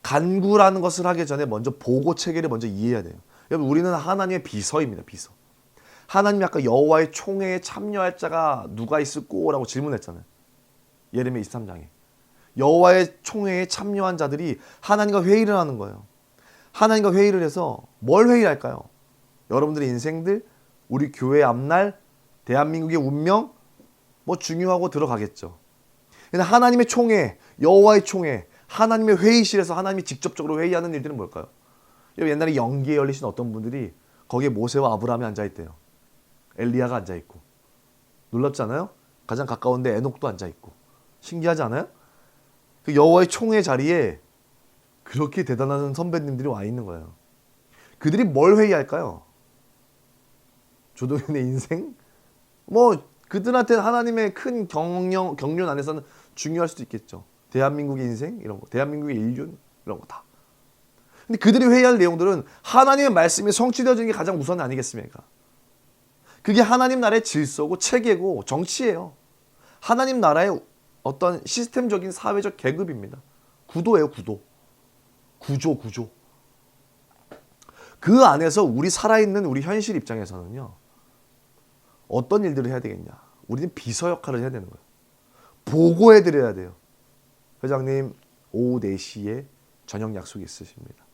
S1: 간구라는 것을 하기 전에 먼저 보고 체계를 먼저 이해해야 돼요. 여러분 우리는 하나님의 비서입니다. 비서. 하나님이 아까 여호와의 총회에 참여할 자가 누가 있을꼬? 라고 질문했잖아요. 예레미야 23장에. 여호와의 총회에 참여한 자들이 하나님과 회의를 하는 거예요. 하나님과 회의를 해서 뭘 회의할까요? 여러분들의 인생들, 우리 교회 앞날, 대한민국의 운명 뭐 중요하고 들어가겠죠. 근데 하나님의 총회, 여호와의 총회, 하나님의 회의실에서 하나님이 직접적으로 회의하는 일들은 뭘까요? 옛날에 영계에 열리신 어떤 분들이 거기에 모세와 아브라함이 앉아있대요. 엘리야가 앉아있고. 놀랍지 않아요? 가장 가까운데 에녹도 앉아있고. 신기하지 않아요? 그 여호와의 총회 자리에 그렇게 대단한 선배님들이 와 있는 거예요. 그들이 뭘 회의할까요? 조동현의 인생? 뭐 그들한테는 하나님의 큰 경륜 안에서는 중요할 수도 있겠죠. 대한민국의 인생 이런 거, 대한민국의 인륜 이런 거 다. 근데 그들이 회의할 내용들은 하나님의 말씀이 성취되어지는 게 가장 우선 아니겠습니까? 그게 하나님 나라의 질서고 체계고 정치예요. 하나님 나라의 어떤 시스템적인 사회적 계급입니다. 구도예요, 구도. 구조. 그 안에서 우리 살아있는 우리 현실 입장에서는요. 어떤 일들을 해야 되겠냐. 우리는 비서 역할을 해야 되는 거예요. 보고해드려야 돼요. 회장님 오후 4시에 저녁 약속이 있으십니다.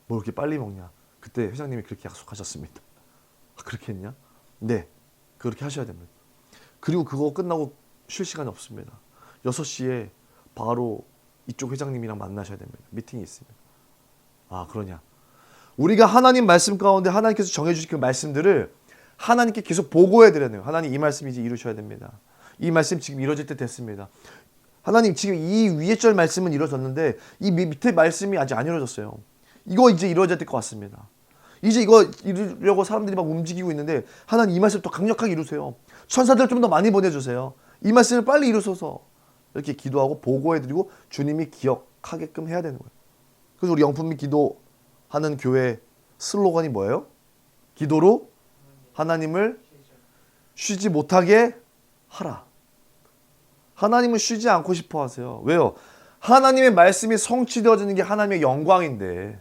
S1: 뭐 이렇게 빨리 먹냐. 그때 회장님이 그렇게 약속하셨습니다. 그렇게 했냐? 네. 그렇게 하셔야 됩니다. 그리고 그거 끝나고 쉴 시간이 없습니다. 6시에 바로 이쪽 회장님이랑 만나셔야 됩니다. 미팅이 있습니다. 아 그러냐. 우리가 하나님 말씀 가운데 하나님께서 정해주신 그 말씀들을 하나님께 계속 보고해드려야 돼요. 하나님 이 말씀 이제 이루셔야 됩니다. 이 말씀 지금 이루어질 때 됐습니다. 하나님 지금 이 위에 절 말씀은 이루어졌는데 이 밑에 말씀이 아직 안 이루어졌어야 이거 이제 이루어져야 될 것 같습니다. 이제 이거 이루려고 사람들이 막 움직이고 있는데 하나님 이 말씀 더 강력하게 이루세요. 천사들 좀 더 많이 보내주세요. 이 말씀을 빨리 이루소서. 이렇게 기도하고 보고해드리고 주님이 기억하게끔 해야 되는 거예요. 그래서 우리 영품이 기도하는 교회 슬로건이 뭐예요? 기도로 하나님을 쉬지 못하게 하라. 하나님은 쉬지 않고 싶어 하세요. 왜요? 하나님의 말씀이 성취되어지는 게 하나님의 영광인데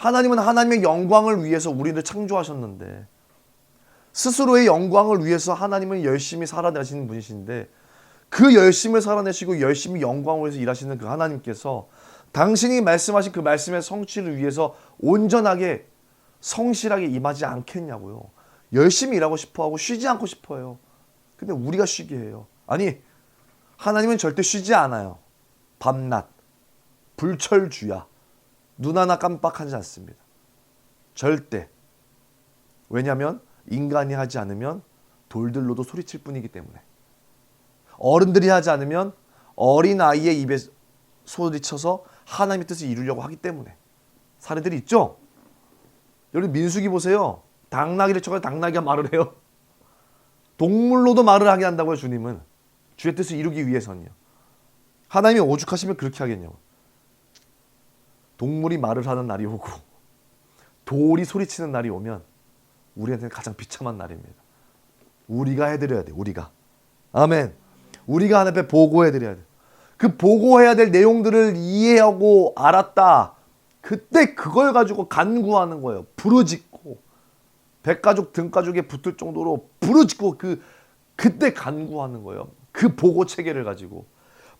S1: 하나님은 하나님의 영광을 위해서 우리를 창조하셨는데 스스로의 영광을 위해서 하나님은 열심히 살아내시는 분이신데 그 열심을 살아내시고 열심히 영광을 위해서 일하시는 그 하나님께서 당신이 말씀하신 그 말씀의 성취를 위해서 온전하게 성실하게 임하지 않겠냐고요. 열심히 일하고 싶어하고 쉬지 않고 싶어요. 근데 우리가 쉬게 해요. 아니, 하나님은 절대 쉬지 않아요. 밤낮, 불철주야, 눈 하나 깜빡하지 않습니다. 절대. 왜냐하면 인간이 하지 않으면 돌들로도 소리칠 뿐이기 때문에. 어른들이 하지 않으면 어린아이의 입에 소리쳐서 하나님의 뜻을 이루려고 하기 때문에. 사례들이 있죠? 여러분 민수기 보세요. 당나귀를 쳐서 당나귀가 말을 해요. 동물로도 말을 하게 한다고요. 주님은. 주의 뜻을 이루기 위해서는요. 하나님이 오죽하시면 그렇게 하겠냐고. 동물이 말을 하는 날이 오고 돌이 소리치는 날이 오면 우리한테는 가장 비참한 날입니다. 우리가 해드려야 돼. 우리가. 아멘. 우리가 하나님 앞에 보고해드려야 돼. 그 보고해야 될 내용들을 이해하고 알았다. 그때 그걸 가지고 간구하는 거예요. 부르짖고 백가죽 등가죽에 붙을 정도로 부르짖고 그때 간구하는 거예요. 그 보고 체계를 가지고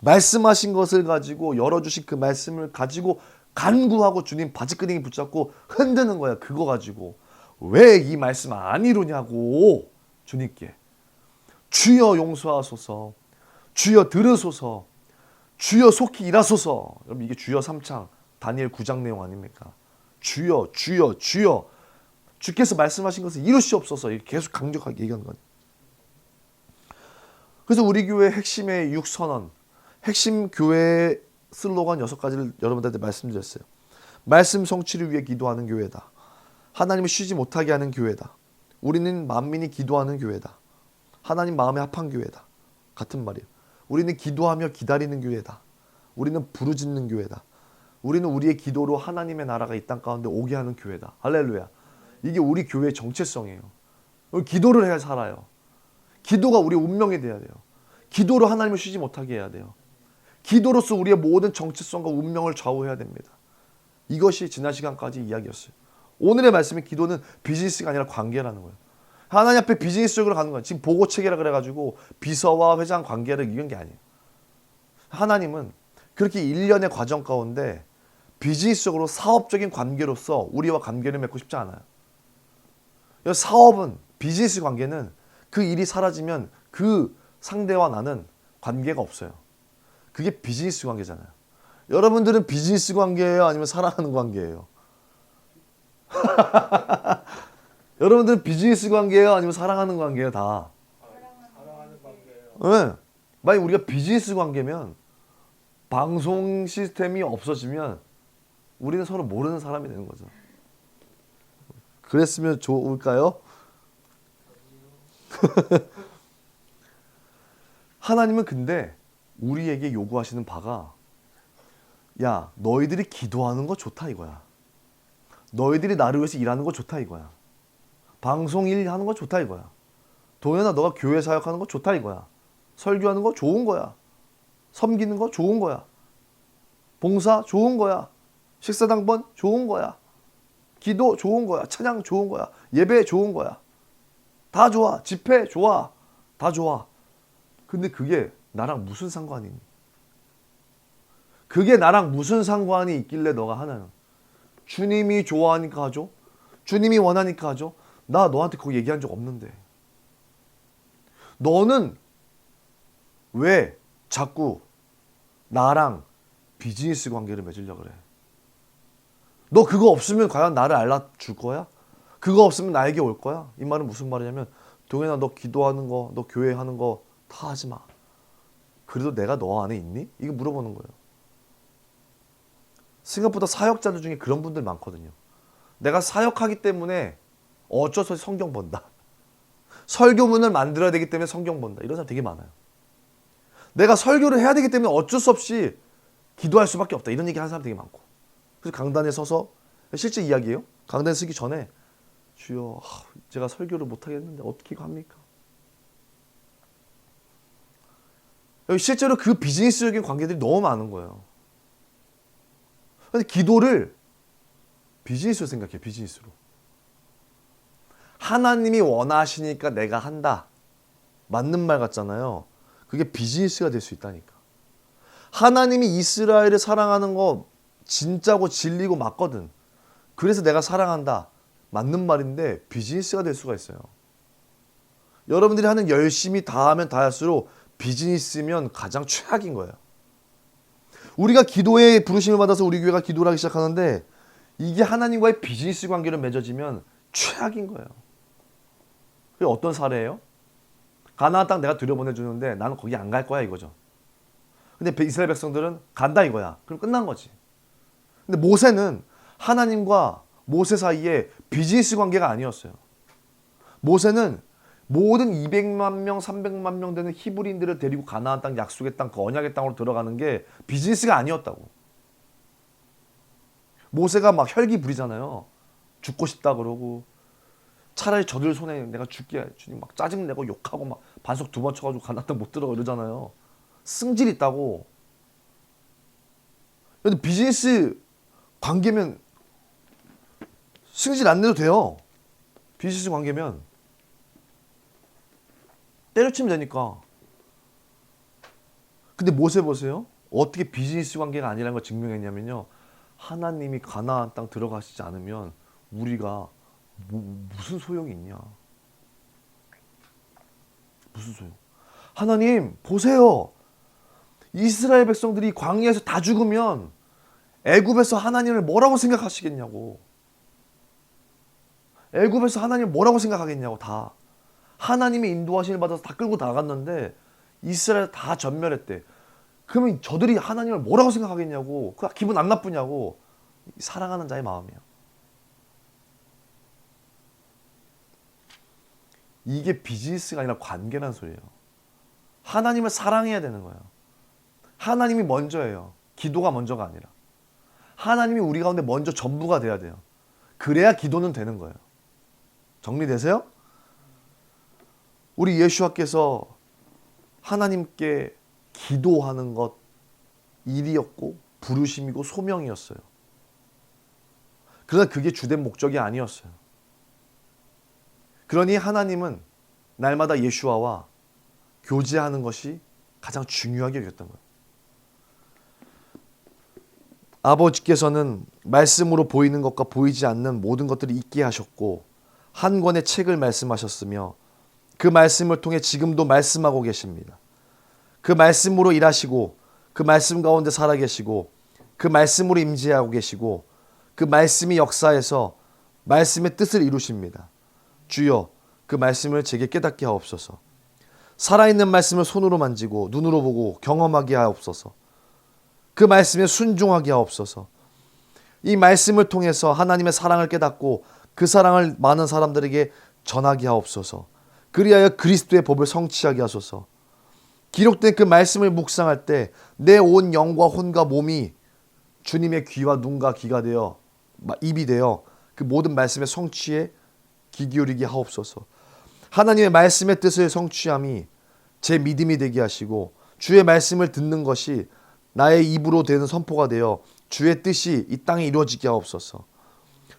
S1: 말씀하신 것을 가지고 열어주신 그 말씀을 가지고 간구하고 주님 바지끄댕이 붙잡고 흔드는 거야. 그거 가지고 왜 이 말씀 안 이루냐고 주님께. 주여 용서하소서, 주여 들으소서, 주여 속히 일하소서. 여러분 이게 주여 3창 다니엘 9장 내용 아닙니까? 주여 주여 주여 주께서 말씀하신 것을 이루시옵소서. 이렇게 계속 강력하게 얘기하는 거예요. 그래서 우리 교회 핵심의 6선언, 핵심 교회 슬로건 6가지를 여러분들한테 말씀드렸어요. 말씀 성취를 위해 기도하는 교회다. 하나님을 쉬지 못하게 하는 교회다. 우리는 만민이 기도하는 교회다. 하나님 마음에 합한 교회다. 같은 말이에요. 우리는 기도하며 기다리는 교회다. 우리는 부르짖는 교회다. 우리는 우리의 기도로 하나님의 나라가 이 땅 가운데 오게 하는 교회다. 할렐루야. 이게 우리 교회의 정체성이에요. 기도를 해야 살아요. 기도가 우리의 운명이 돼야 돼요. 기도로 하나님을 쉬지 못하게 해야 돼요. 기도로서 우리의 모든 정체성과 운명을 좌우해야 됩니다. 이것이 지난 시간까지 이야기였어요. 오늘의 말씀은 기도는 비즈니스가 아니라 관계라는 거예요. 하나님 앞에 비즈니스적으로 가는 거예요. 지금 보고체계라 그래가지고 비서와 회장 관계를 이런 게 아니에요. 하나님은 그렇게 일련의 과정 가운데 비즈니스적으로 사업적인 관계로서 우리와 관계를 맺고 싶지 않아요. 사업은 비즈니스 관계는 그 일이 사라지면 그 상대와 나는 관계가 없어요. 그게 비즈니스 관계잖아요. 여러분들은 비즈니스 관계예요? 아니면 사랑하는 관계예요? 여러분들은 비즈니스 관계예요? 아니면 사랑하는 관계예요? 다.
S3: 사랑하는 관계예요.
S1: 네. 만약 우리가 비즈니스 관계면 방송 시스템이 없어지면 우리는 서로 모르는 사람이 되는 거죠. 그랬으면 좋을까요? 하나님은 근데 우리에게 요구하시는 바가 야 너희들이 기도하는 거 좋다 이거야. 너희들이 나를 위해서 일하는 거 좋다 이거야. 방송 일 하는 거 좋다 이거야. 동현아 너가 교회 사역하는 거 좋다 이거야. 설교하는 거 좋은 거야. 섬기는 거 좋은 거야. 봉사 좋은 거야. 식사당번 좋은 거야. 기도 좋은 거야. 찬양 좋은 거야. 예배 좋은 거야. 다 좋아. 집회 좋아. 다 좋아. 근데 그게 나랑 무슨 상관이 있니? 그게 나랑 무슨 상관이 있길래 너가 하나는? 주님이 좋아하니까 하죠. 주님이 원하니까 하죠. 나 너한테 그거 얘기한 적 없는데. 너는 왜 자꾸 나랑 비즈니스 관계를 맺으려고 그래? 너 그거 없으면 과연 나를 알아줄 거야? 그거 없으면 나에게 올 거야? 이 말은 무슨 말이냐면 동현아 너 기도하는 거, 너 교회 하는 거 다 하지 마. 그래도 내가 너 안에 있니? 이거 물어보는 거예요. 생각보다 사역자들 중에 그런 분들 많거든요. 내가 사역하기 때문에 어쩔 수 없이 성경 본다. 설교문을 만들어야 되기 때문에 성경 본다. 이런 사람 되게 많아요. 내가 설교를 해야 되기 때문에 어쩔 수 없이 기도할 수밖에 없다. 이런 얘기 하는 사람 되게 많고. 그래서 강단에 서서 실제 이야기예요. 강단에 서기 전에 주여 제가 설교를 못하겠는데 어떻게 이거 합니까? 실제로 그 비즈니스적인 관계들이 너무 많은 거예요. 근데 기도를 비즈니스로 생각해. 비즈니스로. 하나님이 원하시니까 내가 한다. 맞는 말 같잖아요. 그게 비즈니스가 될 수 있다니까. 하나님이 이스라엘을 사랑하는 거 진짜고 진리고 맞거든. 그래서 내가 사랑한다. 맞는 말인데 비즈니스가 될 수가 있어요. 여러분들이 하는 열심히 다하면 다할수록 비즈니스면 가장 최악인 거예요. 우리가 기도에 부르심을 받아서 우리 교회가 기도를 하기 시작하는데 이게 하나님과의 비즈니스 관계로 맺어지면 최악인 거예요. 그게 어떤 사례예요? 가나안 땅 내가 들여보내주는데 나는 거기 안 갈 거야 이거죠. 근데 이스라엘 백성들은 간다 이거야. 그럼 끝난 거지. 근데 모세는 하나님과 모세 사이에 비즈니스 관계가 아니었어요. 모세는 모든 200만 명, 300만 명 되는 히브리인들을 데리고 가나안 땅, 약속의 땅, 그 언약의 땅으로 들어가는 게 비즈니스가 아니었다고. 모세가 막 혈기 부리잖아요. 죽고 싶다 그러고 차라리 저들 손에 내가 죽게 주님 막 짜증내고 욕하고 막 반석 2번 쳐가지고 가나안 땅 못 들어가 이러잖아요. 승질 있다고. 근데 비즈니스 관계면 승질 안 내도 돼요. 비즈니스 관계면 때려치면 되니까. 근데 모세 보세요. 어떻게 비즈니스 관계가 아니라는 걸 증명했냐면요. 하나님이 가나안 땅 들어가시지 않으면 우리가 무슨 소용이 있냐. 무슨 소용. 하나님 보세요. 이스라엘 백성들이 광야에서 다 죽으면 애굽에서 하나님을 뭐라고 생각하시겠냐고. 애굽에서 하나님을 뭐라고 생각하겠냐고. 다 하나님의 인도하심을 받아서 다 끌고 나갔는데 이스라엘 다 전멸했대. 그러면 저들이 하나님을 뭐라고 생각하겠냐고. 그 기분 안 나쁘냐고. 사랑하는 자의 마음이에요. 이게 비즈니스가 아니라 관계란 소리예요. 하나님을 사랑해야 되는 거예요. 하나님이 먼저예요. 기도가 먼저가 아니라. 하나님이 우리 가운데 먼저 전부가 돼야 돼요. 그래야 기도는 되는 거예요. 정리되세요? 우리 예수와께서 하나님께 기도하는 것 일이었고 부르심이고 소명이었어요. 그러나 그게 주된 목적이 아니었어요. 그러니 하나님은 날마다 예수와와 교제하는 것이 가장 중요하게 여겼던 거예요. 아버지께서는 말씀으로 보이는 것과 보이지 않는 모든 것들을 있게 하셨고 한 권의 책을 말씀하셨으며 그 말씀을 통해 지금도 말씀하고 계십니다. 그 말씀으로 일하시고 그 말씀 가운데 살아계시고 그 말씀으로 임재하고 계시고 그 말씀이 역사에서 말씀의 뜻을 이루십니다. 주여 그 말씀을 제게 깨닫게 하옵소서. 살아있는 말씀을 손으로 만지고 눈으로 보고 경험하게 하옵소서. 그 말씀에 순종하게 하옵소서. 이 말씀을 통해서 하나님의 사랑을 깨닫고 그 사랑을 많은 사람들에게 전하게 하옵소서. 그리하여 그리스도의 법을 성취하게 하소서. 기록된 그 말씀을 묵상할 때 내 온 영과 혼과 몸이 주님의 귀와 눈과 귀가 되어 입이 되어 그 모든 말씀의 성취에 귀 기울이게 하옵소서. 하나님의 말씀의 뜻을 성취함이 제 믿음이 되게 하시고 주의 말씀을 듣는 것이 나의 입으로 되는 선포가 되어 주의 뜻이 이 땅에 이루어지게 하옵소서.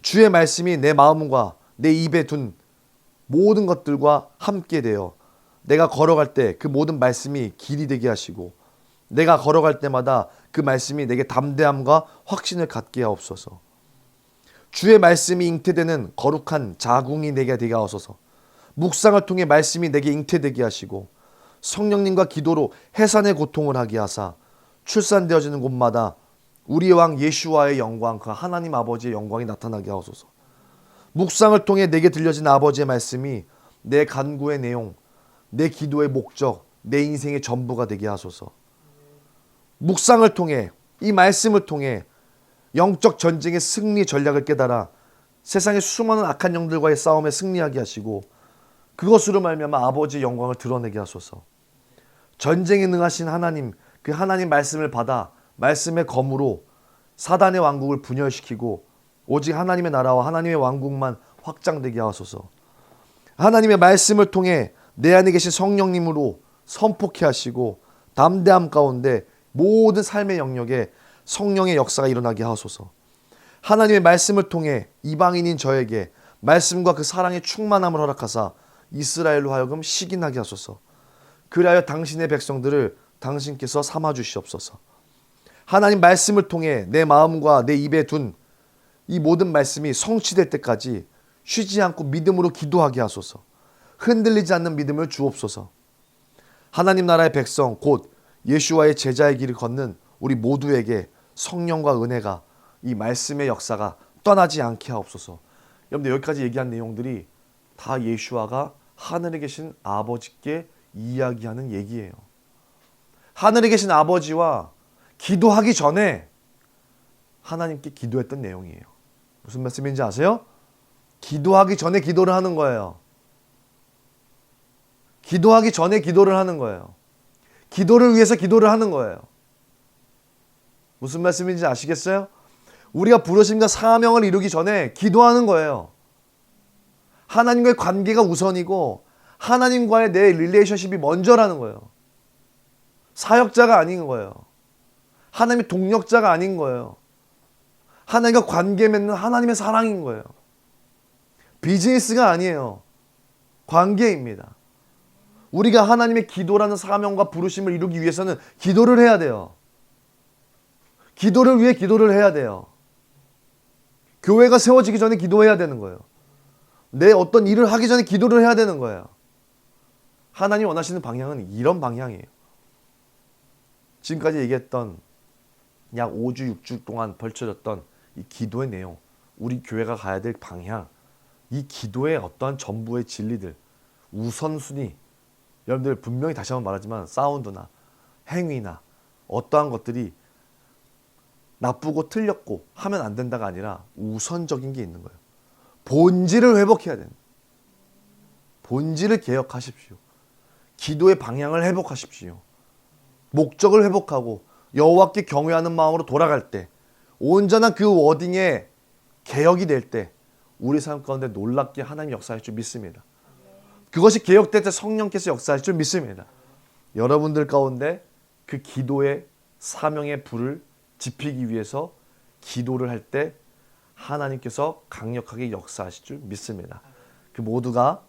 S1: 주의 말씀이 내 마음과 내 입에 둔 모든 것들과 함께 되어 내가 걸어갈 때 그 모든 말씀이 길이 되게 하시고 내가 걸어갈 때마다 그 말씀이 내게 담대함과 확신을 갖게 하옵소서. 주의 말씀이 잉태되는 거룩한 자궁이 내게 되게 하옵소서. 묵상을 통해 말씀이 내게 잉태되게 하시고 성령님과 기도로 해산의 고통을 하게 하사 출산되어지는 곳마다 우리의 왕 예수와의 영광, 그 하나님 아버지의 영광이 나타나게 하옵소서. 묵상을 통해 내게 들려진 아버지의 말씀이 내 간구의 내용, 내 기도의 목적, 내 인생의 전부가 되게 하소서. 묵상을 통해 이 말씀을 통해 영적 전쟁의 승리 전략을 깨달아 세상의 수많은 악한 영들과의 싸움에 승리하게 하시고 그것으로 말미암아 아버지의 영광을 드러내게 하소서. 전쟁에 능하신 하나님, 그 하나님 말씀을 받아 말씀의 검으로 사단의 왕국을 분열시키고 오직 하나님의 나라와 하나님의 왕국만 확장되게 하소서. 하나님의 말씀을 통해 내 안에 계신 성령님으로 선포케 하시고 담대함 가운데 모든 삶의 영역에 성령의 역사가 일어나게 하소서. 하나님의 말씀을 통해 이방인인 저에게 말씀과 그 사랑의 충만함을 허락하사 이스라엘로 하여금 식인하게 하소서. 그리하여 당신의 백성들을 당신께서 삼아 주시옵소서. 하나님 말씀을 통해 내 마음과 내 입에 둔 이 모든 말씀이 성취될 때까지 쉬지 않고 믿음으로 기도하게 하소서. 흔들리지 않는 믿음을 주옵소서. 하나님 나라의 백성 곧 예수와의 제자의 길을 걷는 우리 모두에게 성령과 은혜가 이 말씀의 역사가 떠나지 않게 하옵소서. 여러분들 여기까지 얘기한 내용들이 다 예수와가 하늘에 계신 아버지께 이야기하는 얘기예요. 하늘에 계신 아버지와 기도하기 전에 하나님께 기도했던 내용이에요. 무슨 말씀인지 아세요? 기도하기 전에 기도를 하는 거예요. 기도하기 전에 기도를 하는 거예요. 기도를 위해서 기도를 하는 거예요. 무슨 말씀인지 아시겠어요? 우리가 부르심과 사명을 이루기 전에 기도하는 거예요. 하나님과의 관계가 우선이고 하나님과의 내 릴레이션십이 먼저라는 거예요. 사역자가 아닌 거예요. 하나님의 동력자가 아닌 거예요. 하나님과 관계 맺는 하나님의 사랑인 거예요. 비즈니스가 아니에요. 관계입니다. 우리가 하나님의 기도라는 사명과 부르심을 이루기 위해서는 기도를 해야 돼요. 기도를 위해 기도를 해야 돼요. 교회가 세워지기 전에 기도해야 되는 거예요. 내 어떤 일을 하기 전에 기도를 해야 되는 거예요. 하나님 원하시는 방향은 이런 방향이에요. 지금까지 얘기했던 약 5주, 6주 동안 벌쳐졌던 이 기도의 내용, 우리 교회가 가야 될 방향, 이 기도의 어떠한 전부의 진리들, 우선순위, 여러분들 분명히 다시 한번 말하지만 사운드나 행위나 어떠한 것들이 나쁘고 틀렸고 하면 안 된다가 아니라 우선적인 게 있는 거예요. 본질을 회복해야 됩니다. 본질을 개혁하십시오. 기도의 방향을 회복하십시오. 목적을 회복하고 여호와께 경외하는 마음으로 돌아갈 때 온전한 그 워딩의 개혁이 될 때 우리 삶 가운데 놀랍게 하나님 역사할 줄 믿습니다. 그것이 개혁될 때 성령께서 역사할 줄 믿습니다. 여러분들 가운데 그 기도의 사명의 불을 지피기 위해서 기도를 할 때 하나님께서 강력하게 역사하실 줄 믿습니다. 그 모두가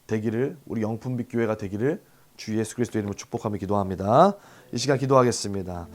S1: 되기를, 우리 영품빛 교회가 되기를 주 예수 그리스도 이름으로 축복하며 기도합니다. 이 시간 기도하겠습니다.